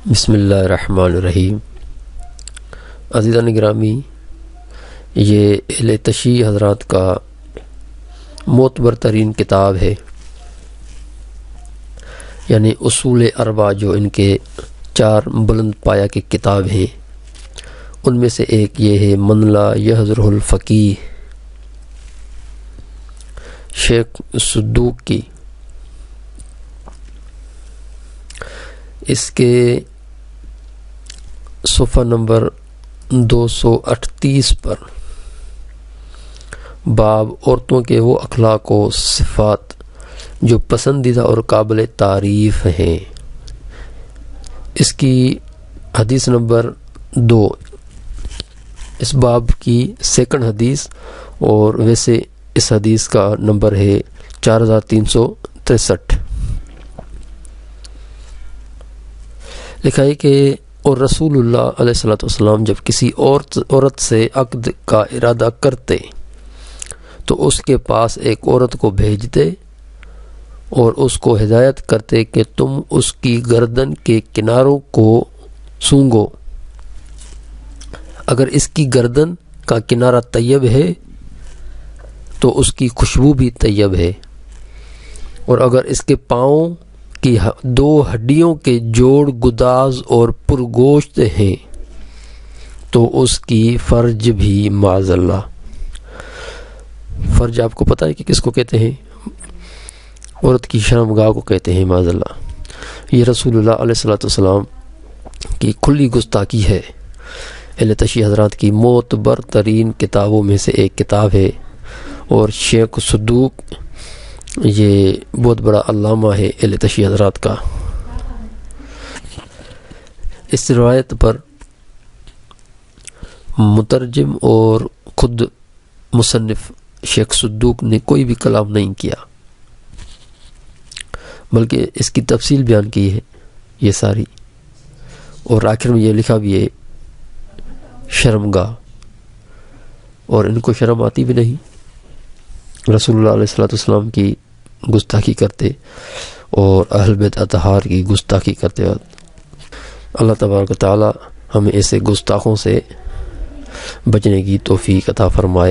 بسم اللہ الرحمن الرحیم۔ عزیزان گرامی، یہ اہل تشیع حضرات کا معتبر ترین کتاب ہے، یعنی اصول اربع جو ان کے 4 بلند پایہ کی کتاب ہیں، ان میں سے ایک یہ ہے من لا یحضرہ الفقیہ، شیخ صدوق کی۔ اس کے صفحہ نمبر 238 پر باب عورتوں کے وہ اخلاق و صفات جو پسندیدہ اور قابل تعریف ہیں، اس کی حدیث نمبر 2، اس باب کی سیکنڈ حدیث، اور ویسے اس حدیث کا نمبر ہے 4363۔ لکھا ہے کہ اور رسول اللہ علیہ الصلوۃ والسلام جب کسی عورت سے عقد کا ارادہ کرتے تو اس کے پاس ایک عورت کو بھیجتے اور اس کو ہدایت کرتے کہ تم اس کی گردن کے کناروں کو سونگھو، اگر اس کی گردن کا کنارہ طیب ہے تو اس کی خوشبو بھی طیب ہے، اور اگر اس کے پاؤں کی 2 ہڈیوں کے جوڑ گداز اور پرگوشت ہیں تو اس کی فرج بھی معاذ اللہ۔ فرج آپ کو پتہ ہے کہ کس کو کہتے ہیں؟ عورت کی شرمگاہ کو کہتے ہیں، معاذ اللہ۔ یہ رسول اللہ علیہ الصلوۃ والسلام کی کھلی گستاخی ہے۔ اہل تشیع حضرات کی معتبر ترین کتابوں میں سے ایک کتاب ہے، اور شیخ صدوق یہ بہت بڑا علامہ ہے اہل تشیع حضرات کا۔ اس روایت پر مترجم اور خود مصنف شیخ صدوق نے کوئی بھی کلام نہیں کیا، بلکہ اس کی تفصیل بیان کی ہے یہ ساری، اور آخر میں یہ لکھا بھی ہے شرمگاہ، اور ان کو شرم آتی بھی نہیں، رسول اللہ علیہ الصلوۃ والسلام کی گستاخی کرتے اور اہل بیت اطہار کی گستاخی کرتے وقت۔ اللہ تبارک و تعالی ہمیں ایسے گستاخوں سے بچنے کی توفیق عطا فرمائے۔